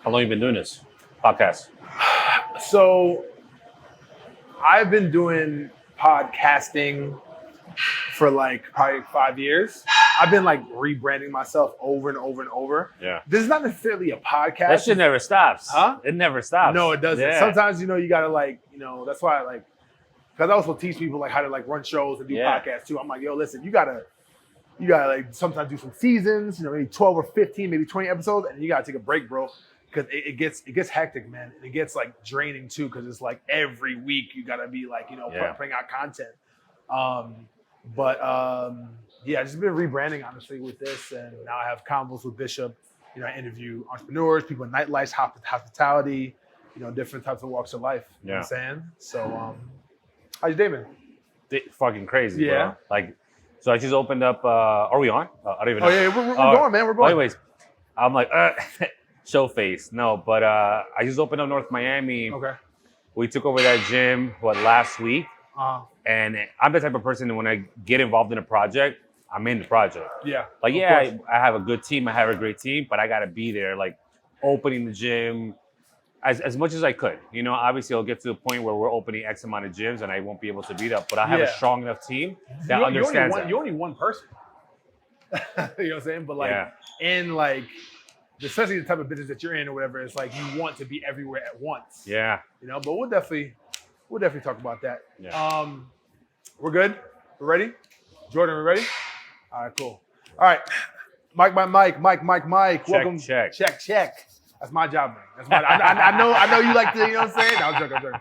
How long you been doing this podcast? So I've been doing podcasting for like probably 5 years. I've been like rebranding myself over and over and over. Yeah. This is not necessarily a podcast. That shit never stops. Huh? It never stops. No, it doesn't. Yeah. Sometimes, you gotta that's why because I also teach people like how to like run shows and do podcasts too. I'm like, yo, listen, you gotta like sometimes do some seasons, maybe 12 or 15, maybe 20 episodes, and you gotta take a break, bro. Because it gets hectic, man. And it gets like draining too, because it's like every week you gotta be like, putting out content. I've just been rebranding honestly with this, and now I have Convos with Bishop. I interview entrepreneurs, people in nightlife, hospitality, different types of walks of life. You know what I'm saying? So how's your day been? Fucking crazy, bro. So I just opened up, are we on? I don't even know. Oh yeah, we're going, man. We're going. Well, anyways, I'm like, show face. No, but I just opened up North Miami. Okay. We took over that gym, last week? And I'm the type of person that when I get involved in a project, I'm in the project. Yeah. I have a good team. I have a great team, but I got to be there, like opening the gym as much as I could. Obviously, I'll get to the point where we're opening X amount of gyms and I won't be able to be there. But I have a strong enough team that understands that. You're only one person. You know what I'm saying? But especially the type of business that you're in or whatever, it's like you want to be everywhere at once. Yeah. But we'll definitely talk about that. Yeah. We're good? We're ready? Jordan, we ready? All right, cool. All right. Mike. Check, Welcome. check. That's my job, man. That's my I know you like to, I'm saying? No, I'm joking.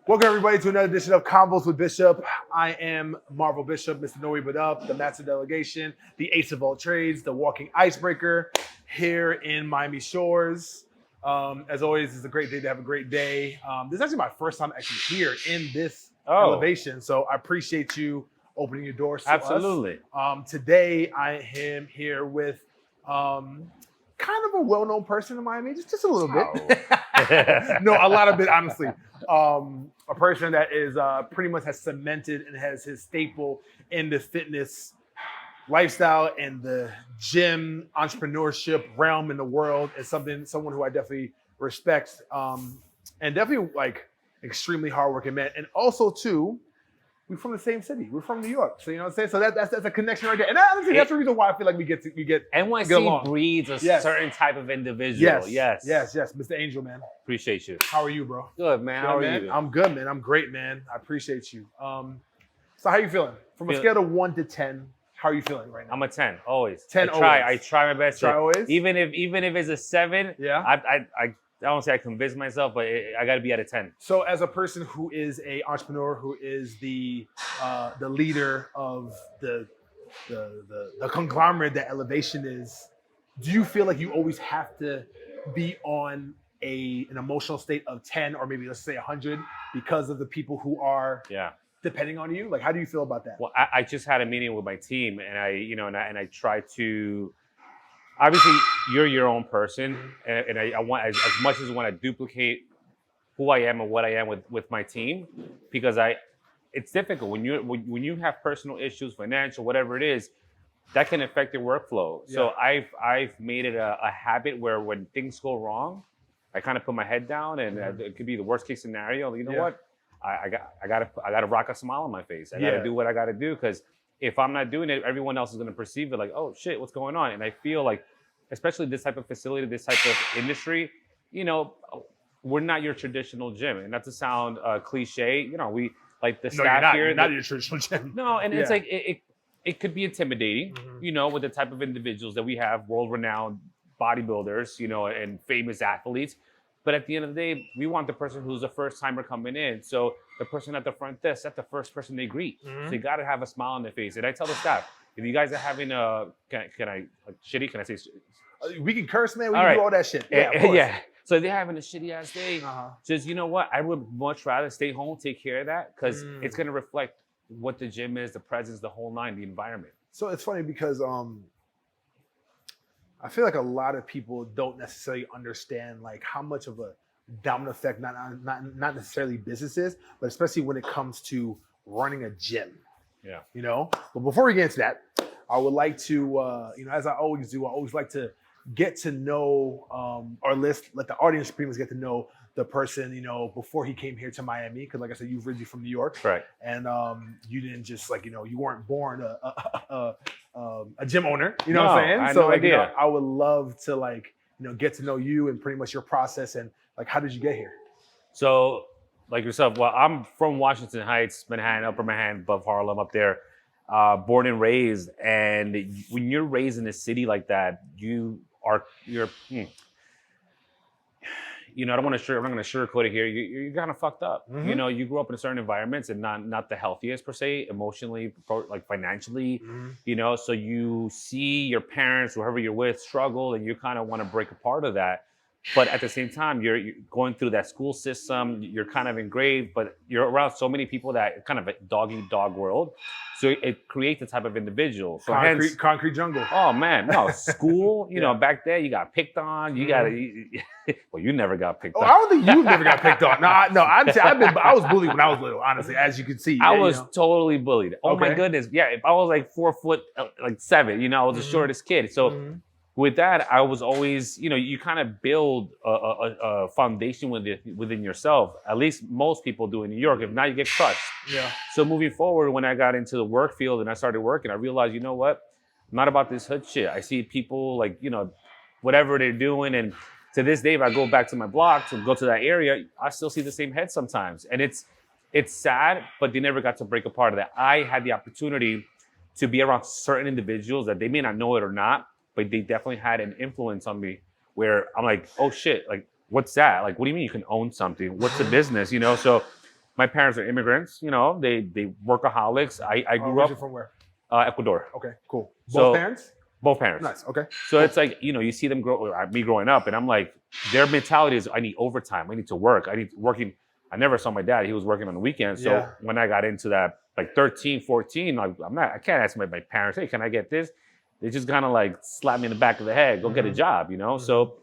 Welcome everybody to another edition of Convos with Bishop. I am Marvel Bishop, Mr. No Way But Up, the Master Delegation, the Ace of all trades, the walking icebreaker here in Miami Shores. As always, it's a great day to have a great day. This is actually my first time actually here in this elevation, so I appreciate you opening your doors to Absolutely. us. Today, I am here with kind of a well-known person in Miami, just a little bit. No, a lot of it, honestly. A person that is pretty much has cemented and has his staple in the fitness lifestyle and the gym entrepreneurship realm in the world is someone who I definitely respect, and definitely like extremely hardworking man. And also too, we're from the same city. We're from New York. So you know what I'm saying? So that's a connection right there. And honestly, that's the reason why I feel like we get NYC breeds a certain type of individual. Yes. Mr. Angel, man. Appreciate you. How are you, bro? Good, man. How are you? I'm good, man. I'm great, man. I appreciate you. So how you feeling? From a scale of 1 to 10, how are you feeling right now? I'm a 10, always. 10 I try my best. Always? Even if it's a 7, I don't say I convince myself, but I got to be at a 10. So as a person who is an entrepreneur, who is the leader of the conglomerate that Elevation is, do you feel like you always have to be on an emotional state of 10 or maybe let's say 100 because of the people who are depending on you? Like, how do you feel about that? Well, I just had a meeting with my team, and I try to. Obviously, you're your own person, and I want as much as I want to duplicate who I am and what I am with my team, because it's difficult when you have personal issues, financial, whatever it is, that can affect your workflow. Yeah. So I've made it a habit where when things go wrong, I kind of put my head down, and it could be the worst case scenario. You know what? I gotta rock a smile on my face. I gotta do what I gotta do, because if I'm not doing it, everyone else is gonna perceive it like, oh shit, what's going on? And I feel like, especially this type of facility, this type of industry, we're not your traditional gym. And not to sound cliche, we like the staff here. You're not your traditional gym. No, and it's like it could be intimidating, with the type of individuals that we have, world-renowned bodybuilders, and famous athletes. But at the end of the day, we want the person who's the first timer coming in. So the person at the front desk, that's the first person they greet. So you got to have a smile on their face. And I tell the staff, if you guys are having can I say? We can curse, man. We can do all that shit. Yeah, of course. Yeah. So if they're having a shitty ass day, just, what? I would much rather stay home, take care of that, because it's going to reflect what the gym is, the presence, the whole nine, the environment. So it's funny because I feel like a lot of people don't necessarily understand like how much of a domino effect, not necessarily businesses, but especially when it comes to running a gym. Yeah. But before we get into that, I would like to, as I always do, I always like to get to know, or let the audience pretty much get to know the person, you know, before he came here to Miami. Because like I said, you're originally from New York, Right. and you didn't just like, you know, you weren't born a gym owner. You know what I'm saying? I had So no like, you know, idea. I would love to like, you know, get to know you and pretty much your process and like, how did you get here? So, like yourself, well, I'm from Washington Heights, Manhattan, Upper Manhattan, above Harlem, up there, born and raised. And when you're raised in a city like that, you're, you know, I'm not going to sugarcoat it here. You're kind of fucked up. Mhm. You know, you grew up in certain environments and not the healthiest per se, emotionally, like financially. You know, so you see your parents, whoever you're with, struggle, and you kind of want to break a part of that. But at the same time, you're going through that school system. You're kind of engraved, but you're around so many people that kind of a dog-eat-dog world. So it creates a type of individual. So Concrete jungle. oh man, no school. You know, Yeah. back there you got picked on. You got well, you never got picked Oh, on. I don't think you never got picked on. No, I was bullied when I was little, honestly, as you can see. I Yeah, was you know. totally bullied. Oh my Okay. goodness. Yeah, if I was like 4'7", you know, I was the Mhm. shortest kid. So Mhm. with that, I was always, you know, you kind of build a foundation within yourself. At least most people do in New York. If not, you get crushed. Yeah. So moving forward, when I got into the work field and I started working, I realized, you know what? I'm not about this hood shit. I see people like, you know, whatever they're doing. And to this day, if I go back to my block to go to that area, I still see the same head sometimes. And it's sad, but they never got to break a part of that. I had the opportunity to be around certain individuals that they may not know it or not, but they definitely had an influence on me where I'm like, oh shit, like, what's that? Like, what do you mean you can own something? What's the business? You know, so my parents are immigrants, you know, they workaholics. I grew up From where? Ecuador. Okay, cool. So- Both parents? Both parents. Nice. Okay. So it's like, you know, you see them me growing up, and I'm like, their mentality is, I need overtime. I need to work. I need working. I never saw my dad. He was working on the weekends. So Yeah. when I got into that, like 13, 14, like, I can't ask my parents, hey, can I get this? They just kind of like slap me in the back of the head, go get a job, you know? Mhm. So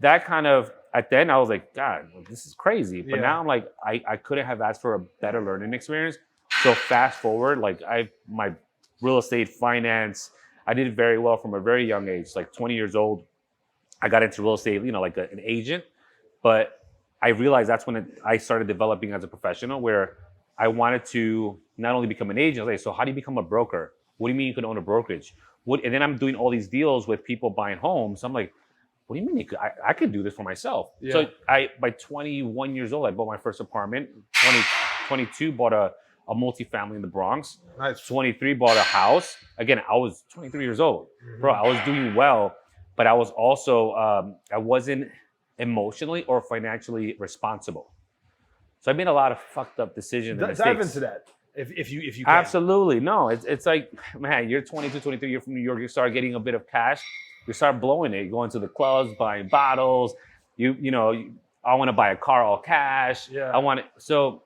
that kind of, at the end, I was like, God, this is crazy. But Yeah. now I'm like, I couldn't have asked for a better learning experience. So fast forward, like my real estate finance, I did very well from a very young age, like 20 years old. I got into real estate, you know, like an agent. But I realized that's when I started developing as a professional, where I wanted to not only become an agent. I was like, so how do you become a broker? What do you mean you can own a brokerage? And then I'm doing all these deals with people buying homes. I'm like, what do you mean I could do this for myself? Yeah. So by 21 years old, I bought my first apartment. 22, bought a multifamily in the Bronx. Nice. 23, bought a house. Again, I was 23 years old. Bro, I was doing well, but I was also, I wasn't emotionally or financially responsible. So I made a lot of fucked up decisions. and Dive mistakes. into that if you can. Absolutely. No, it's like, man, you're 22, 23, you're from New York, you start getting a bit of cash, you start blowing it. You go into the clubs, buying bottles, you know, I want to buy a car all cash. Yeah. So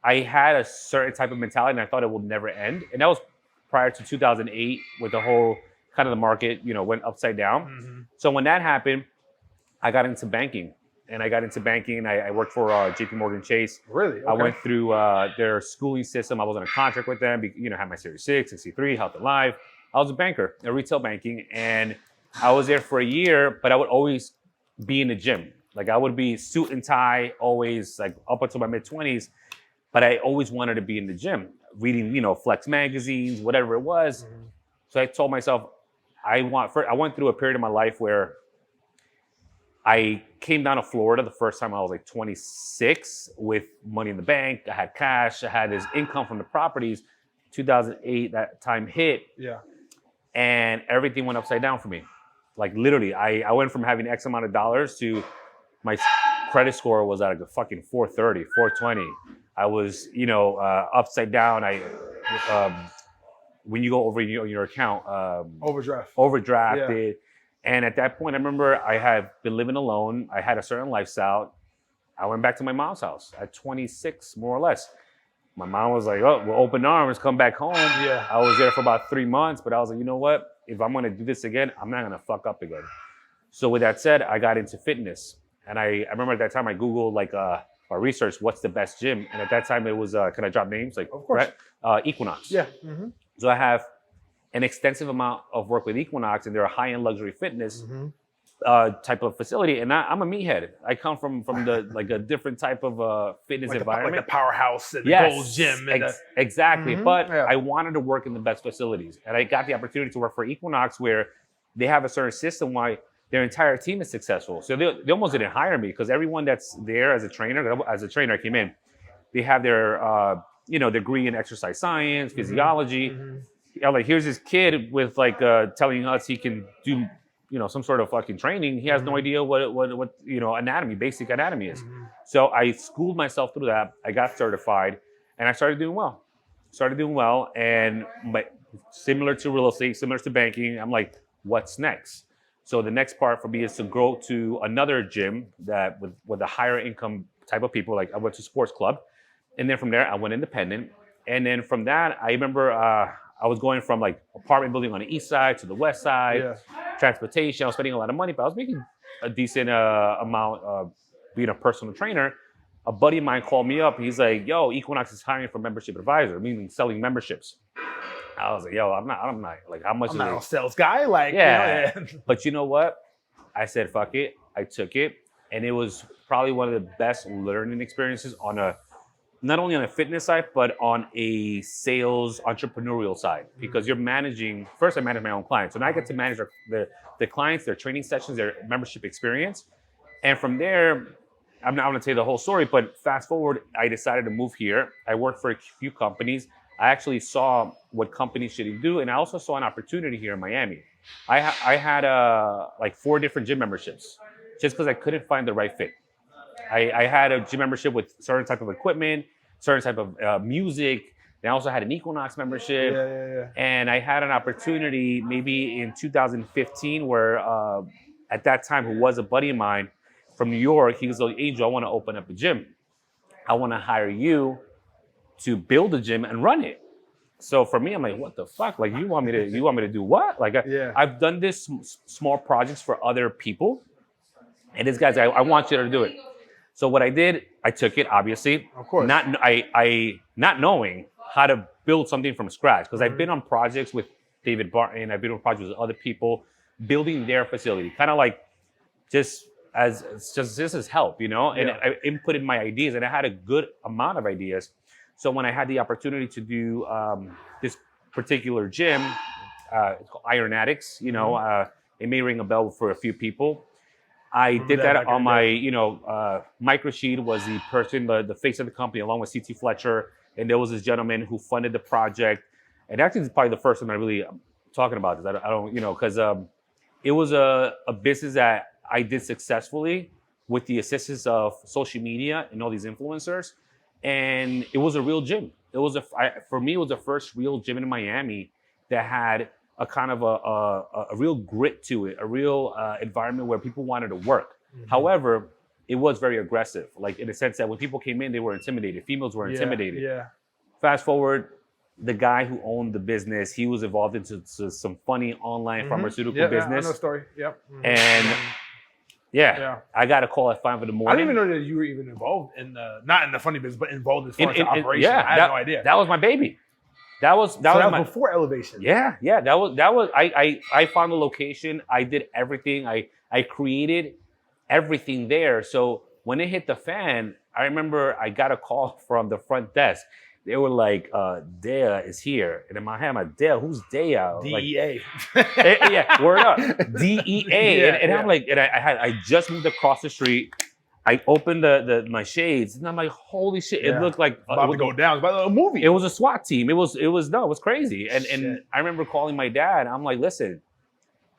I had a certain type of mentality and I thought it would never end. And that was prior to 2008 with the whole kind of the market, you know, went upside down. Mhm. So when that happened, I got into banking. And I worked for JP Morgan Chase. Really? Okay. I went through their schooling system. I was on a contract with them. You know, had my Series 6, 63, Health and Life. I was a banker, a retail banking. And I was there for a year, but I would always be in the gym. Like I would be suit and tie, always like up until my mid-20s. But I always wanted to be in the gym, reading, you know, Flex magazines, whatever it was. Mhm. So I told myself, I went through a period of my life where I came down to Florida the first time I was like 26 with money in the bank. I had cash. I had this income from the properties. 2008, that time hit, Yeah. and everything went upside down for me. Like literally, I went from having X amount of dollars to my credit score was at a fucking 430, 420. I was, you know, upside down. When you go over your account, overdrafted. And at that point, I remember I had been living alone. I had a certain lifestyle. I went back to my mom's house at 26, more or less. My mom was like, oh, well, open arms, come back home. Yeah. I was there for about 3 months, but I was like, you know what? If I'm going to do this again, I'm not going to fuck up again. So with that said, I got into fitness. And I remember at that time, I Googled like, or researched what's the best gym. And at that time, it was, can I drop names? Like, Of course. Right? Equinox. Yeah. Mm-hmm. So I have an extensive amount of work with Equinox, and they're a high-end luxury fitness. Mm-hmm. type of facility, and I'm a meathead. I come from the like a different type of fitness like environment, like the powerhouse and the Gold Gym. And exactly. Mhm, But yeah. I wanted to work in the best facilities, and I got the opportunity to work for Equinox, where they have a certain system why their entire team is successful. So they almost didn't hire me because everyone that's there as a trainer, I came in, they have their degree in exercise science, physiology. Mhm. I'm like, here's this kid with like telling us he can do some sort of fucking training. He has no idea what anatomy, basic anatomy is. Mhm. So I schooled myself through that. I got certified, and I started doing well. And similar to real estate, similar to banking, I'm like, what's next? So the next part for me is to go to another gym that with a higher income type of people. Like I went to sports club, and then from there I went independent. And then from that, I remember I was going from like apartment building on the east side to the west side, Yeah. transportation. I was spending a lot of money, but I was making a decent amount being a personal trainer. A buddy of mine called me up. He's like, "Yo, Equinox is hiring for membership advisor, meaning selling memberships." I was like, "Yo, I'm not like how much I'm is not it?" a sales guy. Like, Yeah. you know, But you know what? I said, fuck it. I took it. And it was probably one of the best learning experiences not only on a fitness side, but on a sales entrepreneurial side. Because you're managing, first I manage my own clients. So now I get to manage the clients, their training sessions, their membership experience. And from there, I'm not going to tell you the whole story, but fast forward, I decided to move here. I worked for a few companies. I actually saw what companies should do. And I also saw an opportunity here in Miami. I had like 4 different gym memberships just because I couldn't find the right fit. I had a gym membership with certain type of equipment, certain type of music. And I also had an Equinox membership. yeah. And I had an opportunity maybe in 2015 where at that time, who was a buddy of mine from New York, he was like, "Angel, I want to open up a gym. I want to hire you to build a gym and run it." So for me, I'm like, what the fuck? Like, you want me to do what? Like, Yeah. I've done this small projects for other people, and this guy's like, I want you to do it. So what I did, I took it, obviously, Of course. not knowing how to build something from scratch, because I've been on projects with David Barton, I've been on projects with other people, building their facility, kind of like just as help, and Yeah. I inputted my ideas, and I had a good amount of ideas. So when I had the opportunity to do this particular gym, it's called Iron Addicts, it may ring a bell for a few people. I did that on my, microsheet was the person, the face of the company, along with CT Fletcher, and there was this gentleman who funded the project. And actually, it's probably the first time I really talking about this. I don't, because it was a business that I did successfully with the assistance of social media and all these influencers. And it was a real gym. For me, it was the first real gym in Miami that had a kind of a real grit to it, a real environment where people wanted to work. Mm-hmm. However, it was very aggressive, like in the sense that when people came in, they were intimidated. Females were intimidated. Yeah. Fast forward, the guy who owned the business, he was involved into some funny online pharmaceutical business. Yeah, I know the story. Yep. Mm-hmm. And yeah, I got a call at 5 a.m. I didn't even know that you were even involved in not in the funny business, but involved as far as the operation. Yeah, I had no idea. That was my baby. That was before Elevation. Yeah. That was. I found the location. I did everything. I created everything there. So when it hit the fan, I remember I got a call from the front desk. They were like, Dea is here. And in my head, I'm like, Dea, who's Dea? DEA. Yeah, word up. DEA. And I'm like, and I just moved across the street. I opened my shades, and I'm like, holy shit! It looked like about to go down. It's about a movie. It was a SWAT team. It was crazy. And I remember calling my dad. I'm like, listen,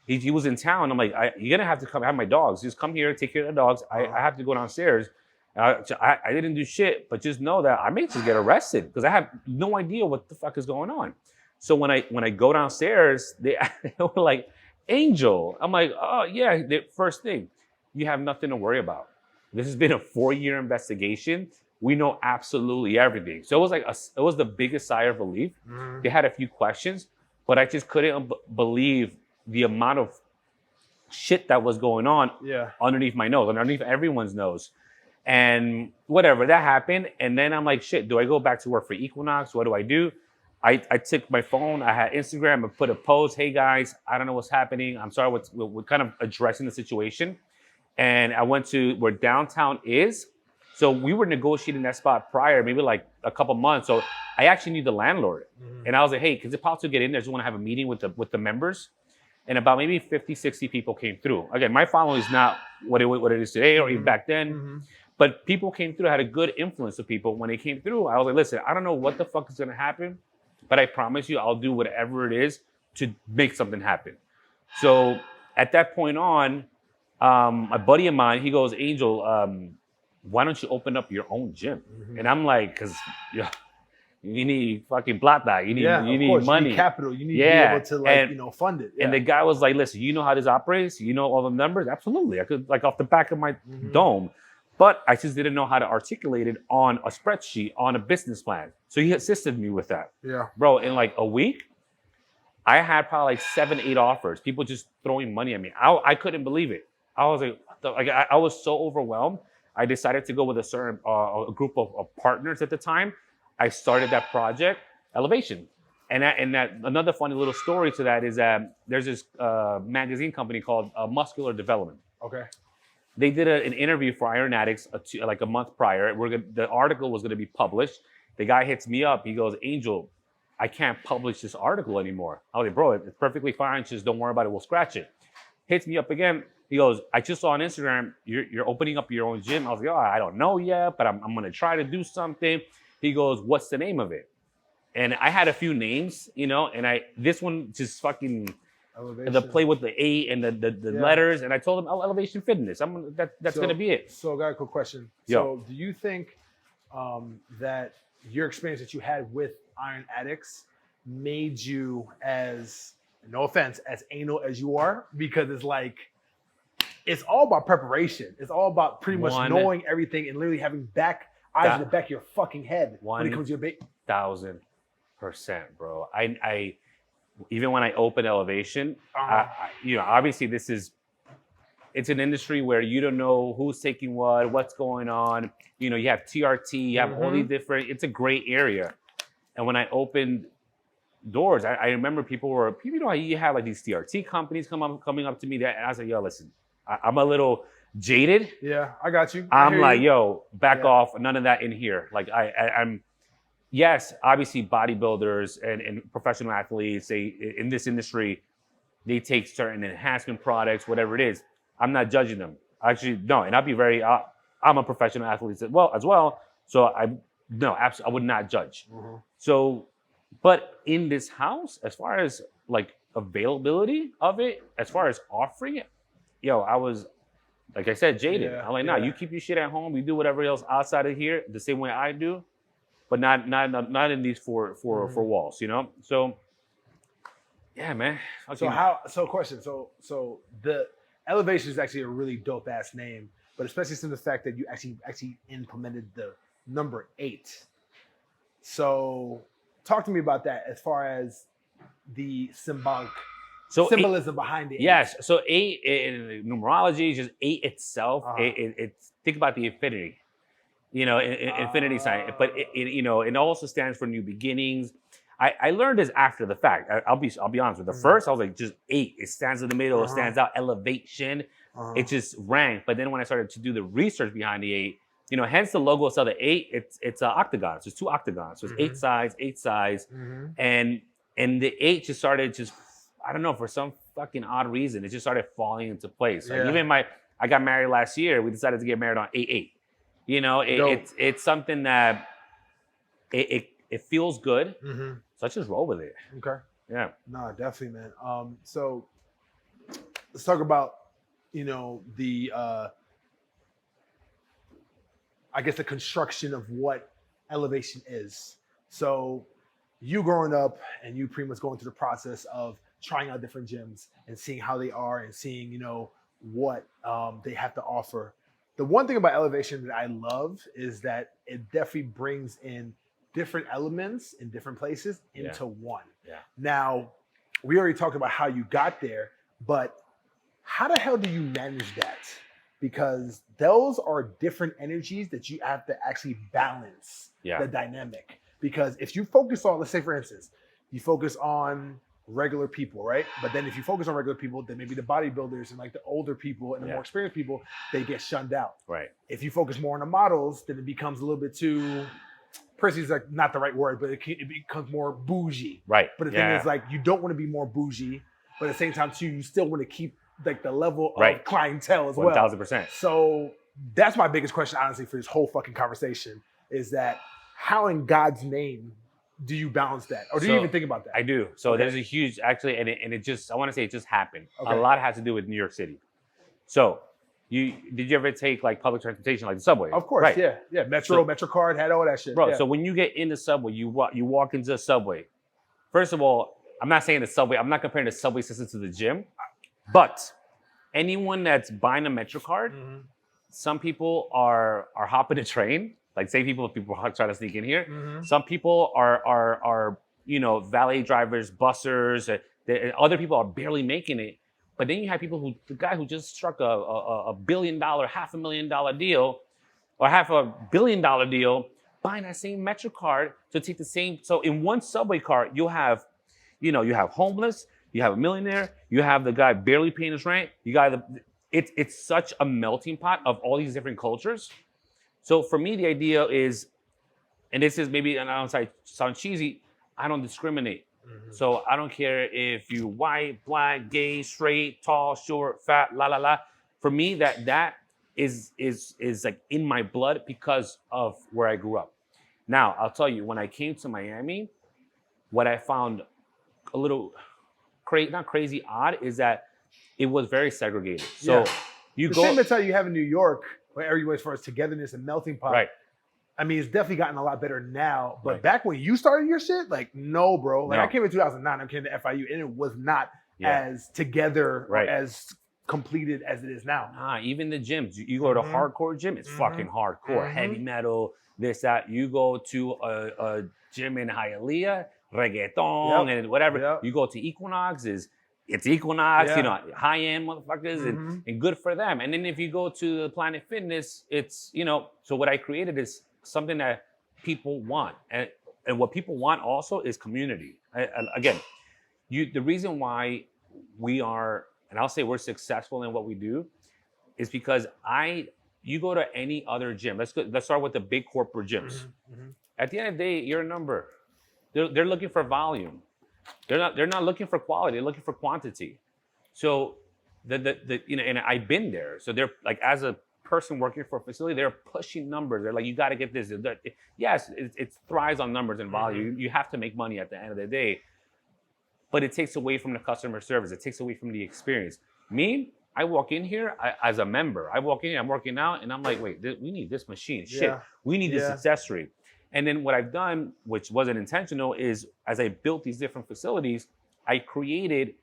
he was in town. I'm like, you're gonna have to come have my dogs. Just come here, take care of the dogs. I have to go downstairs. I didn't do shit, but just know that I may just get arrested because I have no idea what the fuck is going on. So when I go downstairs, they were like, Angel. I'm like, oh yeah. The first thing, you have nothing to worry about. This has been a 4-year investigation. We know absolutely everything. So it was the biggest sigh of relief. Mm-hmm. They had a few questions, but I just couldn't believe the amount of shit that was going on underneath my nose, underneath everyone's nose. And whatever, that happened. And then I'm like, shit, do I go back to work for Equinox? What do I do? I took my phone, I had Instagram, I put a post, hey guys, I don't know what's happening. I'm sorry, we're kind of addressing the situation. And I went to where downtown is. So we were negotiating that spot prior, maybe like a couple months. So I actually knew the landlord. And I was like, hey, is it possible to get in there? I just want to have a meeting with the members. And about maybe 50, 60 people came through. Again, my following is not what it is today or even back then. But people came through. I had a good influence of people. When they came through, I was like, listen, I don't know what the fuck is going to happen, but I promise you I'll do whatever it is to make something happen. So at that point on, a buddy of mine, he goes, Angel, why don't you open up your own gym? And I'm like, because you need fucking plata, you need money, you need capital, you need to be able to like fund it. And the guy was like, listen, you know how this operates, you know all the numbers. Absolutely, I could like off the back of my dome, but I just didn't know how to articulate it on a spreadsheet, on a business plan. So he assisted me with that. Yeah, bro. In like a week, I had probably like 7, 8 offers. People just throwing money at me. I couldn't believe it. I was like, I was so overwhelmed. I decided to go with a certain a group of partners at the time. I started that project, Elevation. And that another funny little story to that is that there's this magazine company called Muscular Development. Okay. They did an interview for Iron Addicts like a month prior. The article was going to be published. The guy hits me up. He goes, Angel, I can't publish this article anymore. I was like, bro, it's perfectly fine. Just don't worry about it. We'll scratch it. Hits me up again. He goes, I just saw on Instagram, you're opening up your own gym. I was like, oh, I don't know yet, but I'm going to try to do something. He goes, what's the name of it? And I had a few names, and this one just fucking Elevation. the play with the A and the letters. And I told him, Elevation Fitness. That's going to be it. So I got a quick question. So do you think that your experience that you had with Iron Addicts made you as, no offense, as anal as you are? Because it's like, it's all about preparation. It's all about pretty much knowing everything and literally having eyes in the back of your fucking head when it comes to your bait. 1,000%, bro. I even when I opened Elevation, obviously it's an industry where you don't know who's taking what's going on. You have TRT, you have all these different. It's a gray area. And when I opened doors, I remember people you have like these TRT companies coming up to me, and I was like, yo, listen, I'm a little jaded. Yeah, I got you. I'm like, yo, back off. None of that in here. Like I'm, yes, obviously bodybuilders and professional athletes, in this industry, they take certain enhancement products, whatever it is. I'm not judging them. Actually, no. And I'll be I'm a professional athlete as well. So I would not judge. So, but in this house, as far as like availability of it, as far as offering it, I was, like I said, jaded. I'm like, nah, you keep your shit at home. You do whatever else outside of here the same way I do, but not in these four walls, So, yeah, man. Question. So the Elevation is actually a really dope ass name, but especially since the fact that you actually implemented the number 8. So talk to me about that as far as the symbolism behind it. Yes. So 8 in numerology is just 8 itself. It's think about the infinity, infinity sign. But it also stands for new beginnings. I learned this after the fact. I'll be honest with you. The first I was like just 8. It stands in the middle. It stands out. Elevation. It just rang. But then when I started to do the research behind the 8, hence the logo of the 8. It's octagons. There's 2 octagons. So it's 8 sides, and the 8 just started I don't know, for some fucking odd reason, it just started falling into place. Like even I got married last year. We decided to get married on 8/8. It's something that it feels good. So I just roll with it. Okay. Yeah. No, definitely, man. So let's talk about the I guess the construction of what Elevation is. So you growing up and you pretty much going through the process of trying out different gyms and seeing how they are and seeing, what they have to offer. The one thing about Elevation that I love is that it definitely brings in different elements in different places into one. Yeah. Now, we already talked about how you got there, but how the hell do you manage that? Because those are different energies that you have to actually balance the dynamic. Because if you focus on, let's say for instance, you focus on regular people, right? But then if you focus on regular people, then maybe the bodybuilders and like the older people and the more experienced people, they get shunned out. Right. If you focus more on the models, then it becomes a little bit too, prissy is like not the right word, but it becomes more bougie. Right. But the thing is, like, you don't want to be more bougie, but at the same time too, you still want to keep like the level of clientele as well. 1000%. So that's my biggest question, honestly, for this whole fucking conversation is that how in God's name do you balance that? Or do you even think about that? I do. So there's a huge, actually, and it just, I want to say it just happened. Okay. A lot has to do with New York City. So did you ever take like public transportation, like the subway? Of course, right. Yeah. Metro, MetroCard, had all that shit. Bro, yeah. so when you get in the subway, you walk into a subway. First of all, I'm not saying the subway, I'm not comparing the subway system to the gym, but anyone that's buying a MetroCard, some people are hopping a train. Like say people are trying to sneak in here. Some people are valet drivers, bussers. Other people are barely making it. But then you have people the guy who just struck a $1 billion, $500,000 deal, or $500 million deal, buying that same MetroCard to take the same. So in one subway card, you have homeless, you have a millionaire, you have the guy barely paying his rent. You got it's such a melting pot of all these different cultures. So for me, the idea is, and this is maybe, and I don't sound cheesy, I don't discriminate. So I don't care if you white, black, gay, straight, tall, short, fat, la la la. For me, that is like in my blood because of where I grew up. Now I'll tell you, when I came to Miami, what I found a little not crazy odd is that it was very segregated. So the same mentality you have in New York, where everywhere as far as togetherness and melting pot. Right. I mean, it's definitely gotten a lot better now. But back when you started your shit, like, no, bro. Like, I came in 2009, I came to FIU, and it was not as together or as completed as it is now. Nah, even the gyms. You go to a hardcore gym, it's fucking hardcore. Heavy metal, this, that. You go to a gym in Hialeah, reggaeton, and whatever. You go to Equinox, it's Equinox, high-end motherfuckers, and good for them. And then if you go to the Planet Fitness, it's, so what I created is something that people want. And what people want also is community. Again, the reason why we are, and I'll say we're successful in what we do, is because you go to any other gym. Let's start with the big corporate gyms. At the end of the day, you're a number. They're looking for volume. They're not looking for quality. They're looking for quantity. So and I've been there. So they're like, as a person working for a facility, they're pushing numbers. They're like, you got to get this. Yes, it thrives on numbers and volume. You have to make money at the end of the day, but it takes away from the customer service. It takes away from the experience. Me, I walk in here as a member. I walk in, I'm working out, and I'm like, wait, we need this machine. Shit, we need this accessory. And then what I've done, which wasn't intentional, is as I built these different facilities, I created,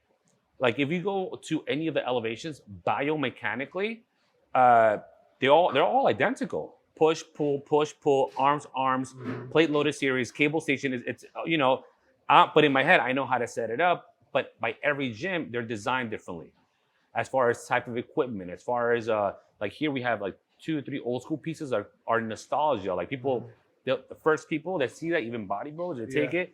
like if you go to any of the elevations, biomechanically, they're all identical. Push, pull, arms, plate loaded series, cable station. But in my head, I know how to set it up. But by every gym, they're designed differently. As far as type of equipment, as far as like here we have like 2 or 3 old school pieces are nostalgia. Like people. The first people that see that, even bodybuilders, they take it,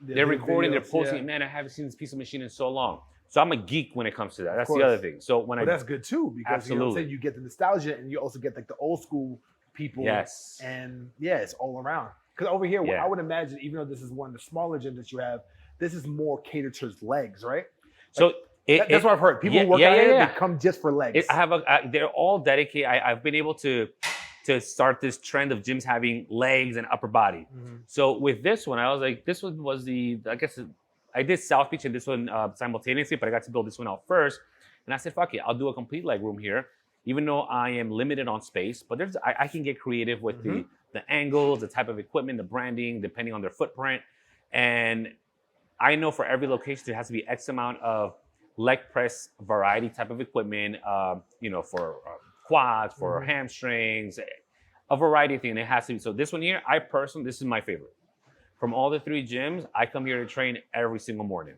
they're recording, they're posting, man, I haven't seen this piece of machine in so long. So I'm a geek when it comes to that. That's the other thing. So that's good too, because you get the nostalgia and you also get like the old school people. Yes. And it's all around. Because over here, I would imagine, even though this is one of the smaller gyms that you have, this is more catered to legs, right? So that's what I've heard. People who work out here, they come just for legs. They're all dedicated. I've been able to start this trend of gyms having legs and upper body. So with this one, I was like, this one was I did South Beach and this one simultaneously, but I got to build this one out first. And I said, fuck it, I'll do a complete leg room here, even though I am limited on space. But I can get creative with the angles, the type of equipment, the branding, depending on their footprint. And I know for every location, there has to be X amount of leg press variety type of equipment, for quads, for hamstrings, a variety of things. It has to be. So this one here, this is my favorite. From all the 3 gyms, I come here to train every single morning.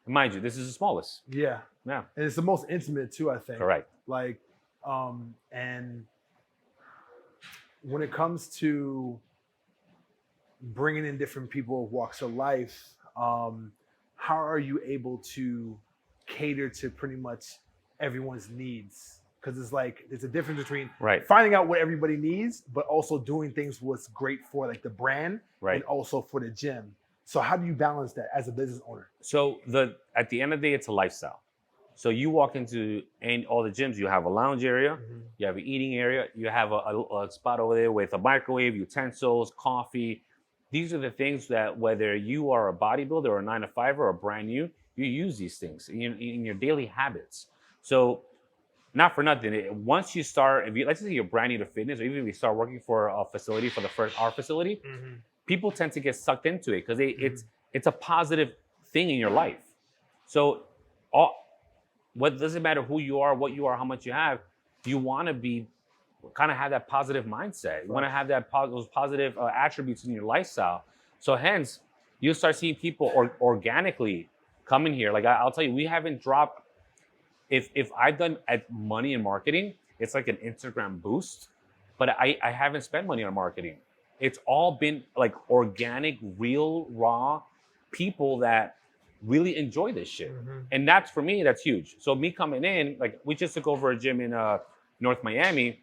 And mind you, this is the smallest. Yeah. And it's the most intimate too, I think. Correct. Like, and when it comes to bringing in different people of walks of life, how are you able to cater to pretty much everyone's needs? Because it's like there's a difference between Right. finding out what everybody needs, but also doing things what's great for like the brand Right. and also for the gym. So how do you balance that as a business owner? So at the end of the day, it's a lifestyle. So you walk into all the gyms, you have a lounge area, you have an eating area, you have a spot over there with a microwave, utensils, coffee. These are the things that whether you are a bodybuilder or a 9-to-5 or a brand new, you use these things in your daily habits. So not for nothing, once you start, if you let's say you're brand new to fitness, or even if you start working for a facility for our facility, people tend to get sucked into it because it's a positive thing in your life. So what doesn't matter who you are, what you are, how much you have, you want to be kind of have that positive mindset. You want to have those positive attributes in your lifestyle. So hence, you start seeing people organically come in here. Like I'll tell you, we haven't dropped. If I've done money in marketing, it's like an Instagram boost, but I haven't spent money on marketing. It's all been like organic, real, raw people that really enjoy this shit. And that's, for me, that's huge. So me coming in, like we just took over a gym in North Miami.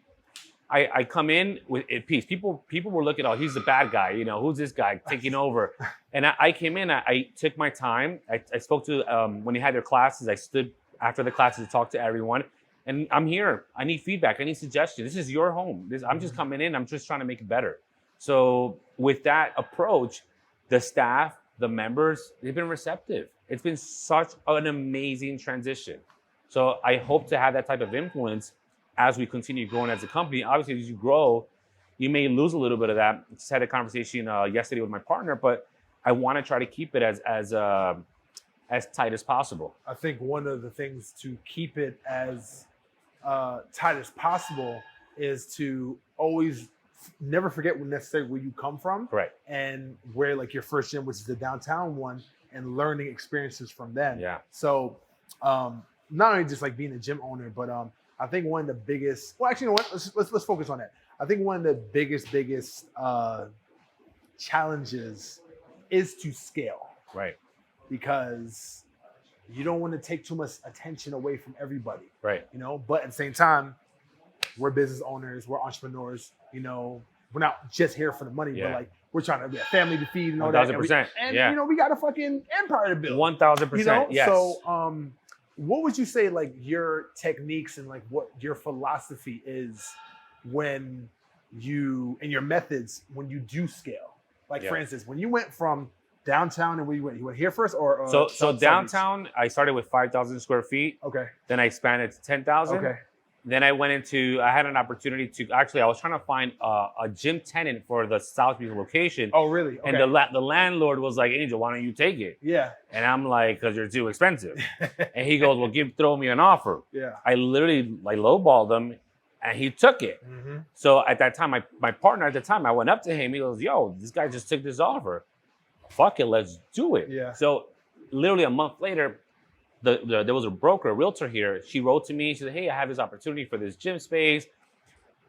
I come in with peace. People were looking, oh, he's the bad guy. You know, who's this guy taking over? And I came in, I took my time. I spoke to, when they had their classes, I stood after the classes to talk to everyone. And I'm here. I need feedback. I need suggestions. This is your home. I'm just coming in. I'm just trying to make it better. So with that approach, the staff, the members, they've been receptive. It's been such an amazing transition. So I hope to have that type of influence as we continue growing as a company. Obviously, as you grow, you may lose a little bit of that. I just had a conversation yesterday with my partner, but I want to try to keep it as tight as possible. I think one of the things to keep it as tight as possible is to always never forget necessarily where you come from, right? And where like your first gym, which is the downtown one, and learning experiences from them. Yeah. So not only just like being a gym owner, but I think one of the biggest. Well, actually, you know what? Let's focus on that. I think one of the biggest challenges is to scale, right? Because you don't want to take too much attention away from everybody, right? You know, but at the same time, we're business owners, we're entrepreneurs. You know, we're not just here for the money, but like we're trying to be a family to feed and all 1,000%. that. And you know, we got a fucking empire to build. 1,000%. You know? Yes. So, what would you say like your techniques and like what your philosophy is when you and your methods when you do scale? Like for instance, when you went from downtown and where you went here first or so downtown, I started with 5,000 square feet. Okay. Then I expanded to 10,000. Okay. Then I had an opportunity to, actually, I was trying to find a gym tenant for the South Beach location. Oh, really? Okay. And the landlord was like, Angel, why don't you take it? Yeah. And I'm like, because you're too expensive. And he goes, well, throw me an offer. Yeah. I literally lowballed him and he took it. So at that time, my partner at the time, I went up to him. He goes, yo, this guy just took this offer. Fuck it, let's do it. Yeah. So literally a month later, there was a broker, a realtor here. She wrote to me. She said, hey, I have this opportunity for this gym space.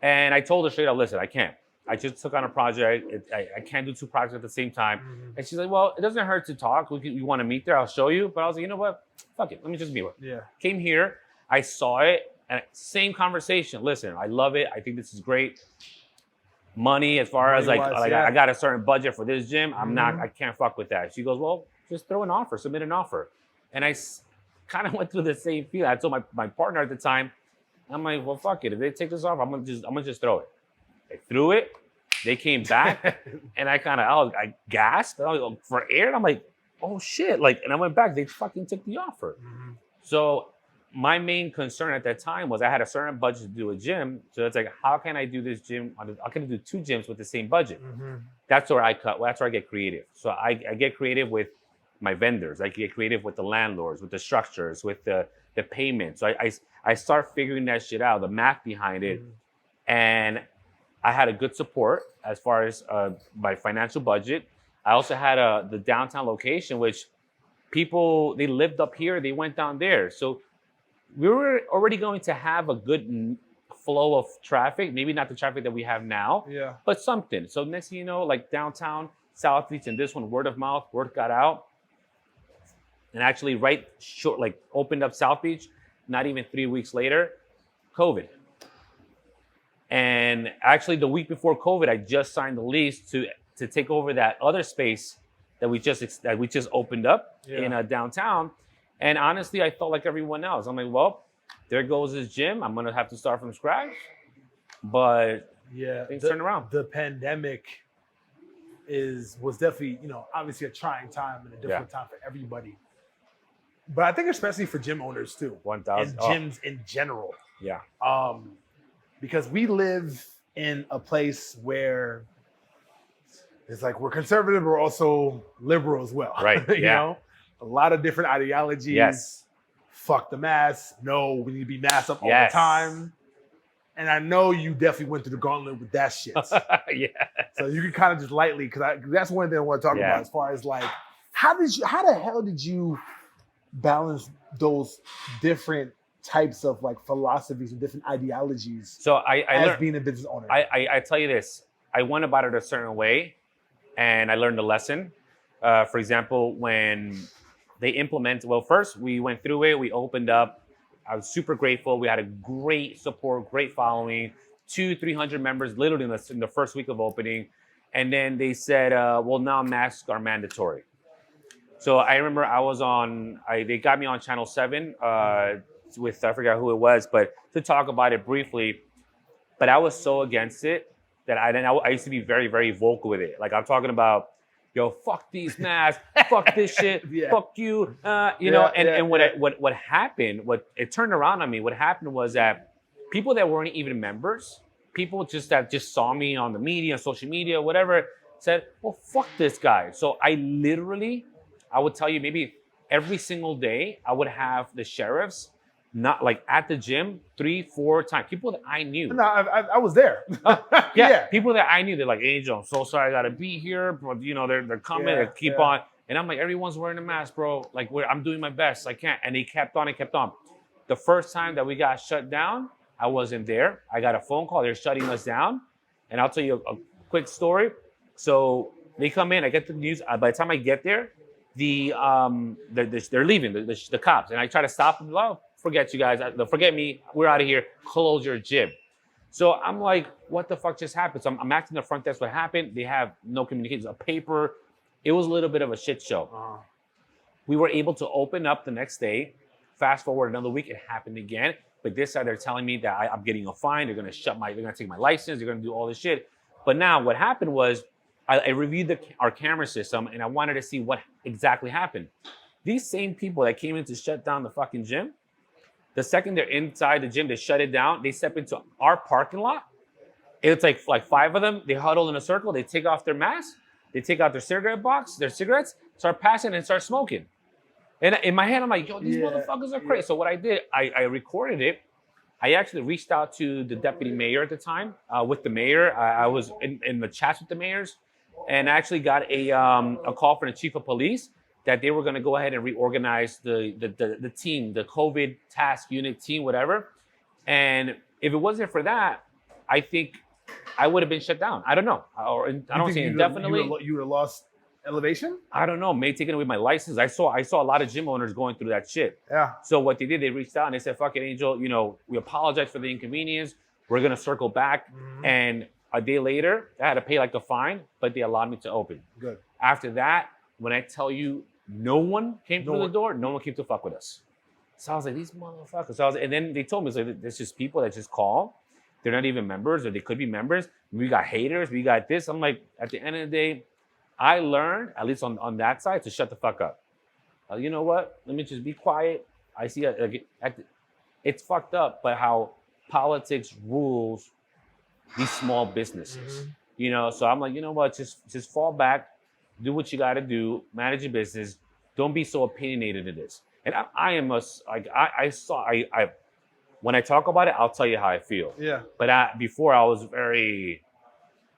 And I told her straight up, listen, I can't. I just took on a project. I can't do two projects at the same time. And she's like, well, it doesn't hurt to talk. You want to meet there? I'll show you. But I was like, you know what? Fuck it. Let me just meet her. Yeah. Came here. I saw it. And same conversation. Listen, I love it. I think this is great. Money, as far as I got a certain budget for this gym. I can't fuck with that. She goes, well, just throw an offer, submit an offer. And I kind of went through the same feel. I told my partner at the time, I'm like, well, fuck it. If they take this off, I'm gonna just throw it. They threw it. They came back, and I gasped for air. And I'm like, oh shit! And I went back. They fucking took the offer. So my main concern at that time was I had a certain budget to do a gym. So it's like, how can I do this gym? How can I do two gyms with the same budget? That's where I cut. That's where I get creative. So I get creative with my vendors. I get creative with the landlords, with the structures, with the payments. So I start figuring that shit out, the math behind it. And I had a good support as far as my financial budget. I also had the downtown location, which people, they lived up here, they went down there. So we were already going to have a good flow of traffic, maybe not the traffic that we have now, but something. So next thing you know, like downtown, South Beach, and this one, word of mouth, word got out. And actually opened up South Beach, not even 3 weeks later, COVID. And actually the week before COVID, I just signed the lease to take over that other space that we just opened up in downtown. And honestly, I felt like everyone else. I'm like, well, there goes this gym. I'm gonna have to start from scratch. But things turned around. The pandemic was definitely, obviously a trying time and a difficult time for everybody. But I think especially for gym owners too. 1,000. And gyms in general. Yeah. Because we live in a place where it's like we're conservative, we're also liberal as well. Right. You know? A lot of different ideologies. Yes. Fuck the mask. No, we need to be masked up all the time. And I know you definitely went through the gauntlet with that shit. Yeah. So you can kind of just lightly, because that's one thing I want to talk about as far as like, how the hell did you balance those different types of like philosophies and different ideologies? So I learned, being a business owner. I tell you this, I went about it a certain way, and I learned a lesson. For example, when they implemented, first we went through it, we opened up. I was super grateful. We had a great support, great following, 200-300 members literally in the first week of opening. And then they said, now masks are mandatory. So I remember they got me on Channel 7 with, I forgot who it was, but to talk about it briefly. But I was so against it that I used to be very, very vocal with it. Like I'm talking about, yo, fuck these masks, fuck this shit, fuck you, And what happened, what it turned around on me, what happened was that people that weren't even members, people that just saw me on the media, social media, whatever, said, well, fuck this guy. So I would tell you maybe every single day, I would have the sheriffs not like at the gym 3-4 times. People that I knew. No, I was there. People that I knew. They're like, Angel, I'm so sorry I gotta be here, but they're coming. They keep on, and I'm like, everyone's wearing a mask, bro. Like, I'm doing my best. I can't. And he kept on and kept on. The first time that we got shut down, I wasn't there. I got a phone call. They're shutting us down, and I'll tell you a quick story. So they come in. I get the news. By the time I get there, they're leaving the cops, and I try to stop them. Oh, forget you guys. Forget me. We're out of here. Close your gym. So I'm like, what the fuck just happened? So I'm asking the front desk what happened. They have no communications, a paper. It was a little bit of a shit show. We were able to open up the next day. Fast forward another week, it happened again. But this side, they're telling me that I'm getting a fine. They're gonna they're gonna take my license. They're gonna do all this shit. But now what happened was, I reviewed our camera system, and I wanted to see what exactly happened. These same people that came in to shut down the fucking gym, the second they're inside the gym, they shut it down. They step into our parking lot. It's like 5 of them. They huddle in a circle. They take off their masks. They take out their cigarette box, their cigarettes, start passing and start smoking. And in my head, I'm like, yo, these motherfuckers are crazy. So what I did, I recorded it. I actually reached out to the deputy mayor at the time. With the mayor, I was in the chats with the mayors, and I actually got a call from the chief of police that they were going to go ahead and reorganize the team, the COVID task unit team, whatever. And if it wasn't for that, I think I would have been shut down. I don't know. Or I don't see indefinitely. You would have lost elevation? I don't know. Maybe taking away my license. I saw a lot of gym owners going through that shit. Yeah. So what they did, they reached out and they said, fuck it, Angel, we apologize for the inconvenience. We're going to circle back. Mm-hmm. And a day later, I had to pay like a fine, but they allowed me to open. Good. After that, when I tell you no one came through the door, no one came to fuck with us. So I was like, these motherfuckers. And then they told me, there's just people that just call. They're not even members, or they could be members. We got haters. We got this. I'm like, at the end of the day, I learned, at least on that side, to shut the fuck up. You know what? Let me just be quiet. I see it's fucked up, but how politics rules these small businesses. Mm-hmm. So I'm like, you know what? Just fall back, do what you got to do, manage your business. Don't be so opinionated in this. And I am when I talk about it, I'll tell you how I feel. Yeah. But before I was very,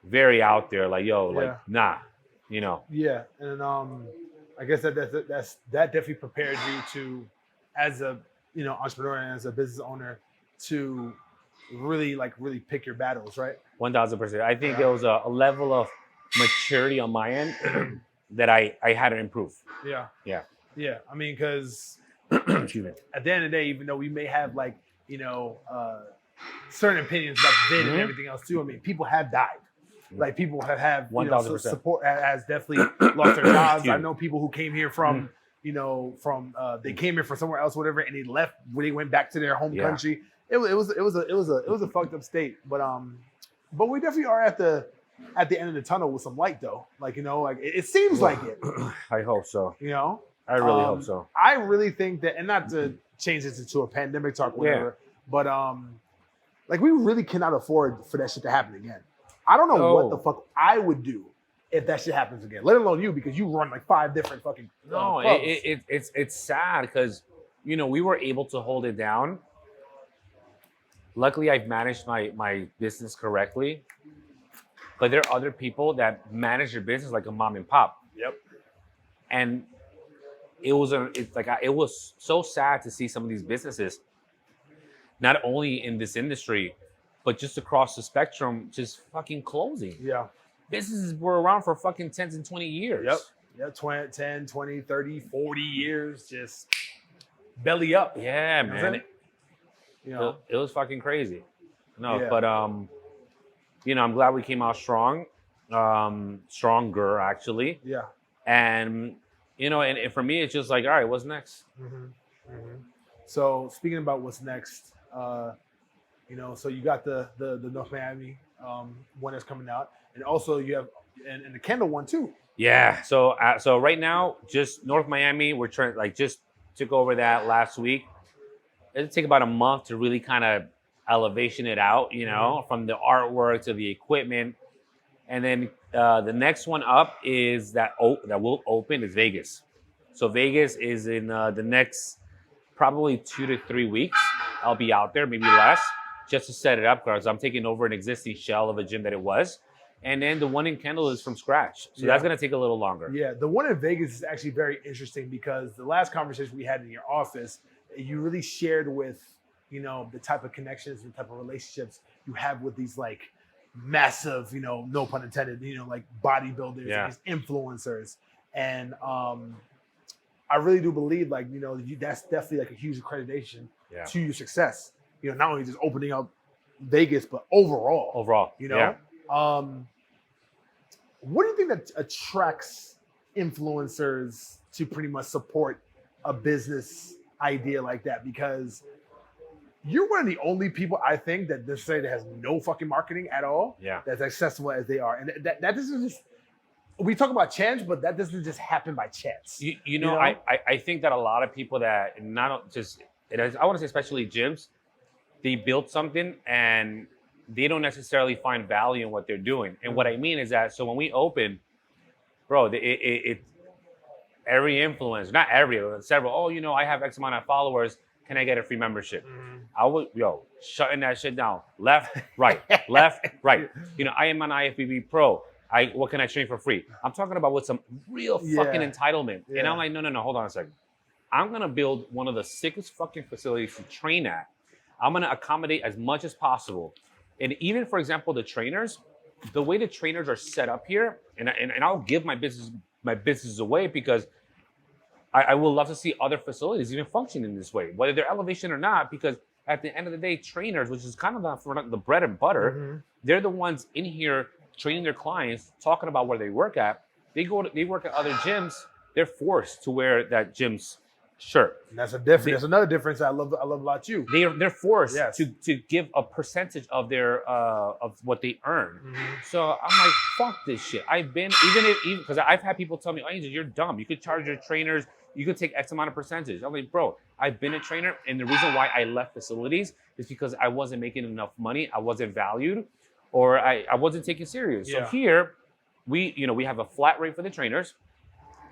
very out there, like, yo, like, nah, Yeah, and I guess that definitely prepared you to, as a entrepreneur and as a business owner, to really pick your battles, right? 1,000%. I think it was a level of maturity on my end that I had to improve. Yeah. Yeah. Yeah. I mean, because Excuse me. at the end of the day, even though we may have like, certain opinions about the vid and everything else too, I mean, people have died. Like people have 1000%. support has definitely lost their jobs. I know people who came here from, they came here from somewhere else, whatever, and they left when they went back to their home country. It was a fucked up state. But we definitely are at the end of the tunnel with some light though. Like, it seems like it. I hope so. I really hope so. I really think that, and not to change this into a pandemic talk, whatever, but like we really cannot afford for that shit to happen again. I don't know what the fuck I would do if that shit happens again, let alone you, because you run like 5 different fucking clubs. It's sad because we were able to hold it down. Luckily, I've managed my business correctly, but there are other people that manage their business like a mom and pop. Yep. And it was so sad to see some of these businesses, not only in this industry, but just across the spectrum, just fucking closing. Yeah. Businesses were around for fucking 10 and 20 years. Yep. 10, 20, 30, 40 years, just belly up. Yeah, man. It was fucking crazy. But I'm glad we came out strong, stronger actually. Yeah. And and for me, it's just like, all right, what's next? So speaking about what's next, so you got the North Miami one that's coming out, and also you have and the Kendall one too. Yeah. So right now, just North Miami, we're trying just took over that last week. It'll take about a month to really kind of elevation it out, from the artwork to the equipment, and then the next one up is that will open is Vegas. So Vegas is in the next probably 2 to 3 weeks. I'll be out there, maybe less, just to set it up because I'm taking over an existing shell of a gym that it was. And then the one in Kendall is from scratch. So that's going to take a little longer. Yeah, the one in Vegas is actually very interesting because the last conversation we had in your office, you really shared with, the type of connections and type of relationships you have with these like massive, no pun intended, like bodybuilders and these influencers. And I really do believe like, that's definitely like a huge accreditation to your success. Not only just opening up Vegas, but overall. What do you think that attracts influencers to pretty much support a business idea like that? Because you're one of the only people I think that necessarily has no fucking marketing at all. That's accessible as they are, and that doesn't just. We talk about chance, but that doesn't just happen by chance. I think that a lot of people that not just I want to say especially gyms, they build something and they don't necessarily find value in what they're doing. And what I mean is that so when we open, bro, every influencer, not every, several. Oh, I have X amount of followers. Can I get a free membership? I would, shutting that shit down. Left, right, left, right. I am an IFBB pro. What can I train for free? I'm talking about with some real fucking entitlement. And I'm like, no, hold on a second. I'm going to build one of the sickest fucking facilities to train at. I'm going to accommodate as much as possible. And even, for example, the trainers, the way the trainers are set up here, and I'll give my business away because I will love to see other facilities even function in this way, whether they're elevation or not, because at the end of the day, trainers, which is kind of the bread and butter, they're the ones in here training their clients, talking about where they work at. They work at other gyms. They're forced to wear that gym's shirt. And that's a difference. There's another difference I love about you. They're forced to give a percentage of their of what they earn. So I'm like, fuck this shit. I've been even because I've had people tell me, oh, Angel, you're dumb. You could charge your trainers. You could take X amount of percentage. I'm like, bro, I've been a trainer, and the reason why I left facilities is because I wasn't making enough money. I wasn't valued, or I wasn't taken serious. So here, we have a flat rate for the trainers.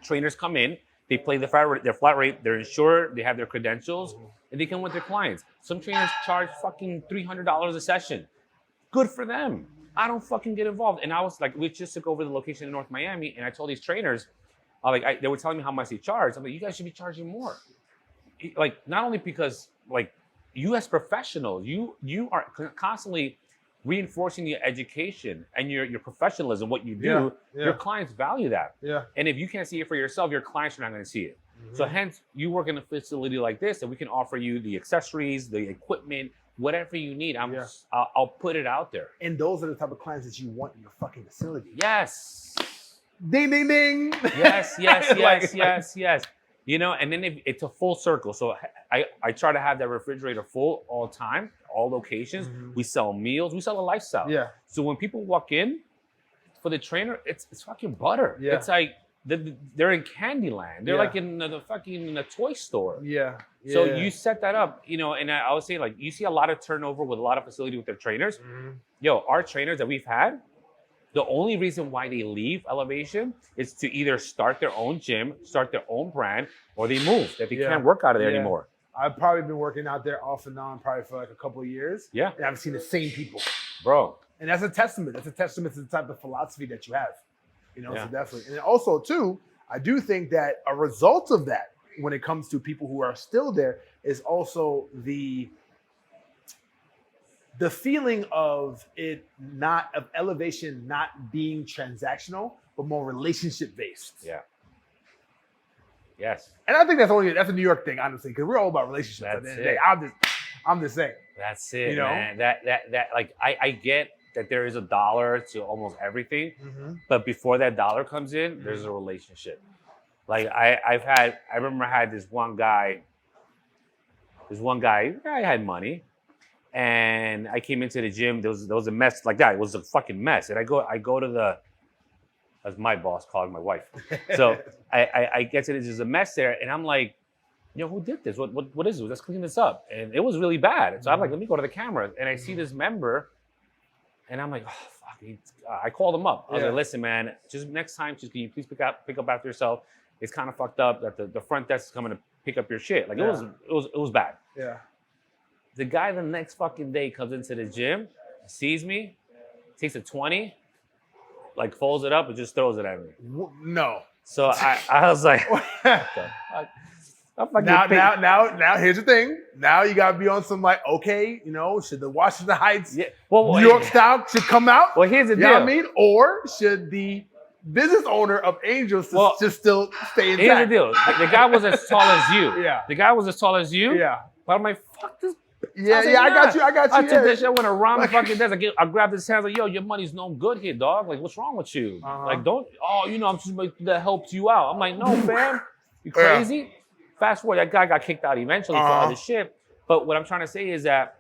Trainers come in, they play their flat rate, they're insured, they have their credentials, and they come with their clients. Some trainers charge fucking $300 a session. Good for them. I don't fucking get involved. And I was like, we just took over the location in North Miami, and I told these trainers, they were telling me how much they charge. I'm like, you guys should be charging more. Like, not only because, like, you as professionals, you are constantly reinforcing your education and your professionalism, what you do, your clients value that. Yeah. And if you can't see it for yourself, your clients are not going to see it. So hence, you work in a facility like this, and we can offer you the accessories, the equipment, whatever you need. I'll put it out there. And those are the type of clients that you want in your fucking facility. Yes. Ding, ding, ding. Yes, yes. You know, and then it's a full circle. So I try to have that refrigerator full all the time, all locations. We sell meals. We sell a lifestyle. Yeah. So when people walk in for the trainer, it's fucking butter. Yeah. It's like they're in Candyland. They're like in the fucking toy store. Yeah. So you set that up, you know, and I would say, like, you see a lot of turnover with a lot of facility with their trainers. Yo, our trainers that we've had, the only reason why they leave Elevation is to either start their own gym, start their own brand, or they move, that they can't work out of there anymore. I've probably been working out there off and on probably for like a couple of years. Yeah. And I've seen the same people. Bro. And that's a testament. That's a testament to the type of philosophy that you have. You know, so definitely. And also, too, I do think that a result of that, when it comes to people who are still there, is also the feeling of elevation not being transactional, but more relationship based. Yeah. Yes. And I think that's a New York thing, honestly, because we're all about relationships. At the end of the day. I'm just saying. That's it, you know? Man. That like I get that there is a dollar to almost everything, but before that dollar comes in, there's a relationship. Like I remember I had this one guy had money, and I came into the gym. There was a mess like that. It was a fucking mess. And I go to the, as my boss called my wife. So I get to this, there's a mess there, and I'm like, you know, who did this? What is it? Let's clean this up. And it was really bad. And so I'm like, let me go to the camera. And I see this member, and I'm like, oh, fuck. I called him up. I was like, listen, man, just next time, just can you please pick up after yourself? It's kind of fucked up that the front desk is coming to pick up your shit. Like it was bad. Yeah. The guy the next fucking day comes into the gym, sees me, takes a 20, like folds it up and just throws it at me. No. So I was like, now here's the thing. Now you gotta be on some like, okay, you know, should the Washington Heights New York style should come out? Well, here's the deal. You know what I mean? Or should the business owner of Angels just still stay intact? Here's the deal. The guy was as tall as you. Yeah. The guy was as tall as you. Yeah. But I'm like, fuck this. I got you. I took that shit, I went around the fucking desk. I grabbed his hands like, yo, your money's no good here, dog. Like, what's wrong with you? Like, you know, I'm just that helps you out. I'm like, no, fam. You crazy? Yeah. Fast forward, that guy got kicked out eventually for all this shit. But what I'm trying to say is that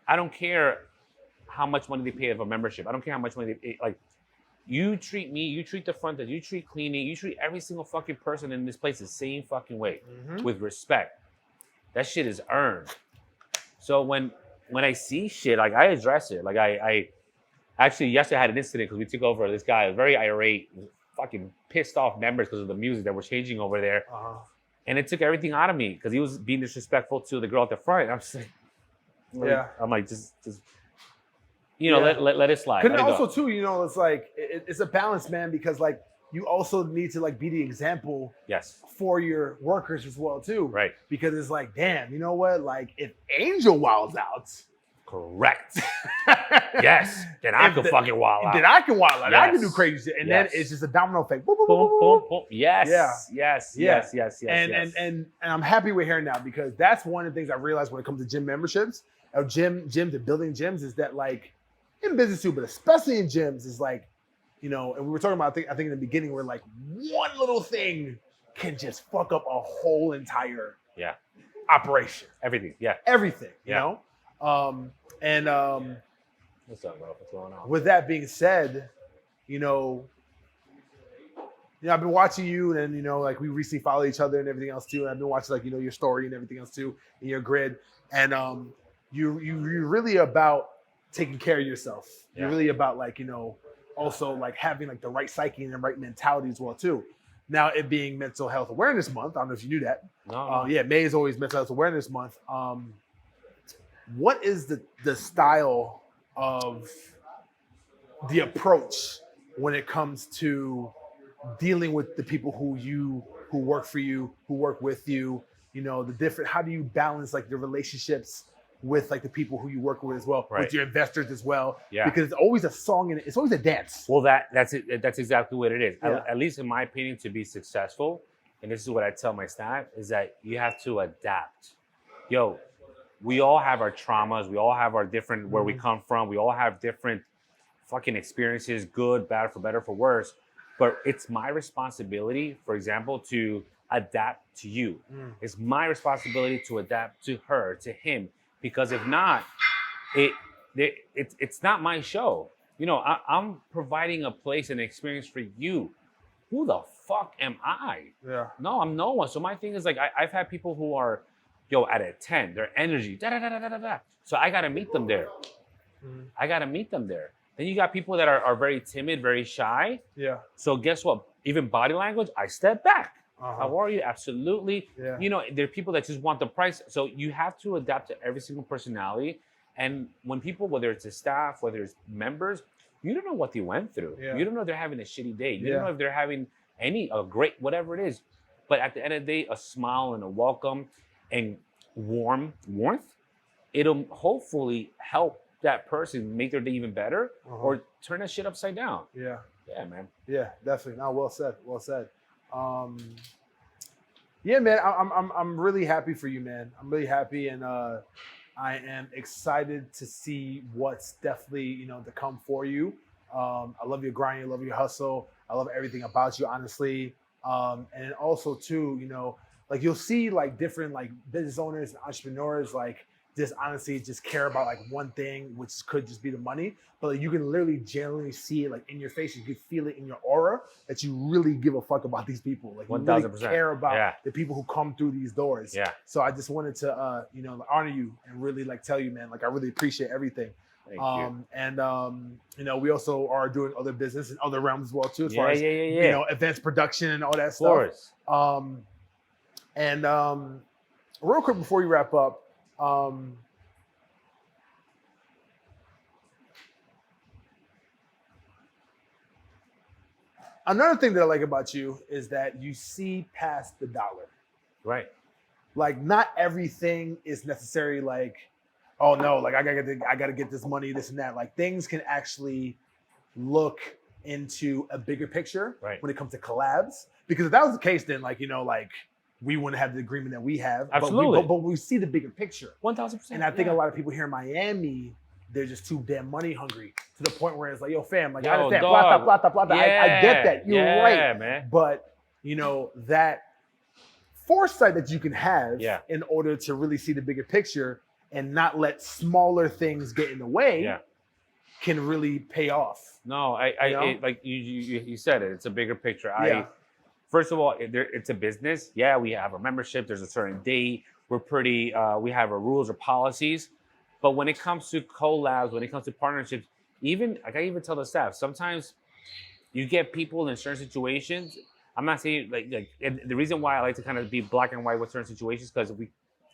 I don't care how much money they pay of a membership. I don't care how much money they pay. Like, you treat me, you treat the front desk, you treat cleaning, you treat every single fucking person in this place the same fucking way, with respect. That shit is earned. So when I see shit, like I address it. Like I actually yesterday I had an incident because we took over this guy, a very irate, fucking pissed off members because of the music that we're changing over there. And it took everything out of me because he was being disrespectful to the girl at the front. And I'm just like, I'm like, just you know, let it slide. And also too, you know, it's like it's a balance, man, because like you also need to like be the example for your workers as well too. Right. Because it's like, damn, you know what? Like if Angel wilds out. Correct. Yes. Then I can fucking wild out. Then I can wild out. I can do crazy shit. And then it's just a domino effect. Boom, boom, boom, boom, boom. Yes. Yes. And I'm happy we're here now because that's one of the things I realized when it comes to gym memberships, or gyms and building gyms, is that like in business too, but especially in gyms, is like, you know, and we were talking about, I think in the beginning, where like one little thing can just fuck up a whole entire operation. Everything. Everything, you know? What's up, bro? What's going on? With that being said, you know, I've been watching you, and you know, like we recently followed each other and everything else too. And I've been watching like, you know, your story and everything else too, in your grid. And you're really about taking care of yourself. You're really about like, you know, also like having like the right psyche and the right mentality as well too. Now it being Mental Health Awareness Month, I don't know if you knew that. No. May is always Mental Health Awareness Month. What is the style of the approach when it comes to dealing with the people who work for you, who work with you, you know, the different, how do you balance like the relationships with like the people who you work with as well, Right. with your investors as well. Yeah. Because it's always a song and it's always a dance. Well, that's it. That's exactly what it is. Yeah. At least in my opinion, to be successful, and this is what I tell my staff, is that you have to adapt. Yo, we all have our traumas. We all have our different, where we come from. We all have different fucking experiences, good, bad, for better, for worse. But it's my responsibility, for example, to adapt to you. It's my responsibility to adapt to her, to him. Because if not, it's not my show. You know, I'm providing a place and experience for you. Who the fuck am I? Yeah. No, I'm no one. So my thing is like, I've had people who are, at a 10, their energy, da-da-da-da-da-da. So I got to meet them there. I got to meet them there. Then you got people that are very timid, very shy. Yeah. So guess what? Even body language, I step back. Uh-huh. How are you? Absolutely. Yeah. You know, there are people that just want the price. So you have to adapt to every single personality. And when people, whether it's a staff, whether it's members, you don't know what they went through. Yeah. You don't know if they're having a shitty day. You Yeah. don't know if they're having a great, whatever it is. But at the end of the day, a smile and a welcome and warmth, it'll hopefully help that person make their day even better or turn that shit upside down. Yeah. Yeah, man. Yeah, definitely. No, well said. Well said. Yeah, man, I'm really happy for you, man. I'm really happy, and I am excited to see what's definitely to come for you. I love your grind, I love your hustle, I love everything about you, honestly. And also too, like you'll see like different like business owners and entrepreneurs like just honestly just care about like one thing, which could just be the money. But like, you can literally genuinely see it like in your face. You can feel it in your aura that you really give a fuck about these people. Like you really 1000%. care about the people who come through these doors. Yeah. So I just wanted to honor you and really like tell you, man, like I really appreciate everything. Thank you. And we also are doing other business in other realms as well too, as far as yeah. events production and all that Of stuff. course. Real quick before you wrap up, another thing that I like about you is that you see past the dollar. Right. Like not everything is necessarily like, oh no, like I gotta get this money, this and that. Like things can actually look into a bigger picture when it comes to collabs. Because if that was the case, then like we wouldn't have the agreement that we have. Absolutely. But we see the bigger picture. 1000%. And I think a lot of people here in Miami, they're just too damn money hungry to the point where it's like, yo, fam, like I understand, plata. I get that. You're right, man. But that foresight that you can have in order to really see the bigger picture and not let smaller things get in the way can really pay off. No, like you said it. It's a bigger picture. First of all, it's a business. Yeah, we have a membership. There's a certain date. We're pretty. We have our rules or policies. But when it comes to collabs, when it comes to partnerships, I even tell the staff, sometimes you get people in certain situations. I'm not saying and the reason why I like to kind of be black and white with certain situations because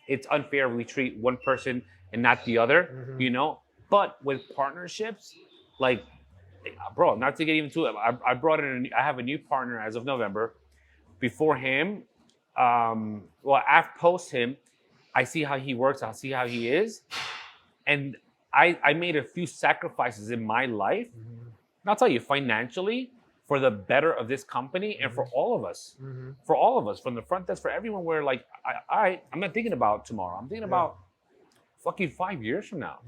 it's unfair if we treat one person and not the other, But with partnerships, like, bro, not to get even to it, I brought in. I have a new partner as of November. Before him, after post him, I see how he works. I see how he is, and I made a few sacrifices in my life. And I'll tell you, financially, for the better of this company and for all of us, from the front desk, for everyone. Where like, I'm not thinking about tomorrow. I'm thinking about fucking 5 years from now,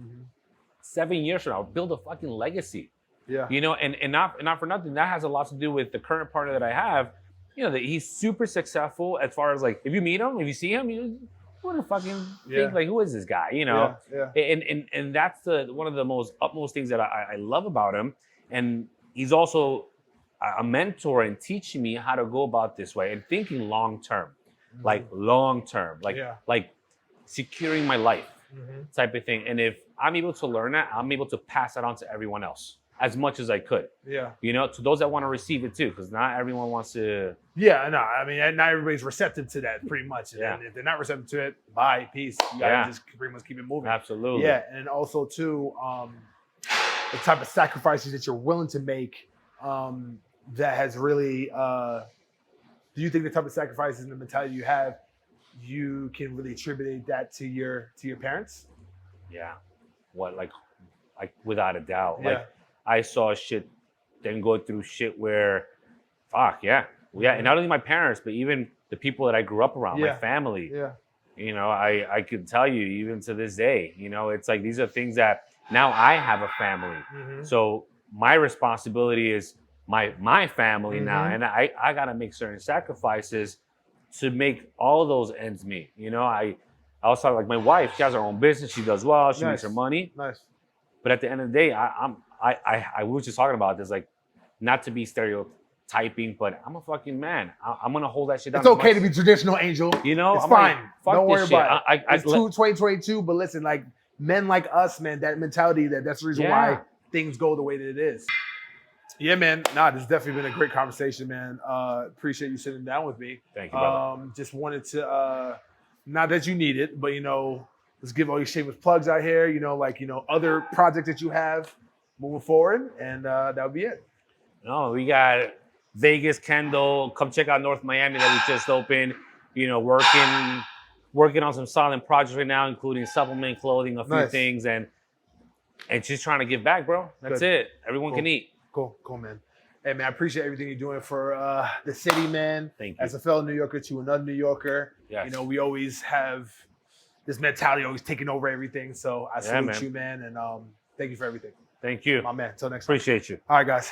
7 years from now. Build a fucking legacy. Yeah. And not for nothing. That has a lot to do with the current partner that I have. That he's super successful as far as like, if you meet him, if you see him, you want to fucking think like, who is this guy? And that's one of the most utmost things that I love about him. And he's also a mentor and teaching me how to go about this way and thinking long term, like securing my life type of thing. And if I'm able to learn that, I'm able to pass that on to everyone else as much as I could. Yeah. To those that want to receive it too, because not everyone wants to. Yeah, no, I mean, not everybody's receptive to that pretty much. And if they're not receptive to it, bye, peace. You gotta just pretty much keep it moving. Absolutely. Yeah, and also too, the type of sacrifices that you're willing to make, that has really, do you think the type of sacrifices and the mentality you have, you can really attribute that to your parents? Yeah. What, like without a doubt. Yeah. Like, I saw shit, then go through shit where, fuck, yeah. Yeah, and not only my parents, but even the people that I grew up around, my family. Yeah. You know, I could tell you, even to this day, you know, it's like these are things that now I have a family. So my responsibility is my family now, and I gotta make certain sacrifices to make all those ends meet. You know, I also, like, my wife, she has her own business, she does well, she makes her money. Nice. But at the end of the day, I was just talking about this, like, not to be stereotyping, but I'm a fucking man. I'm gonna hold that shit down. It's okay to be traditional, Angel. You know, it's I'm fine. like, fuck Don't worry this shit. about it. It's 2022, but listen, like, men like us, man, that mentality, that's the reason why things go the way that it is. Yeah, man. Nah, this has definitely been a great conversation, man. Appreciate you sitting down with me. Thank you, brother. Just wanted to, not that you need it, but, you know, let's give all your shameless plugs out here, you know, like, you know, other projects that you have moving forward, and that would be it. No, we got Vegas, Kendall. Come check out North Miami that we just opened. You know, working on some solid projects right now, including supplement clothing, a few things, and just trying to give back, bro. That's it. Everyone can eat. Cool, man. Hey, man, I appreciate everything you're doing for the city, man. Thank you. As a fellow New Yorker to another New Yorker, you know, we always have this mentality, always taking over everything. So I salute you, man, and thank you for everything. Thank you. My man. Until next time. Appreciate you. All right, guys.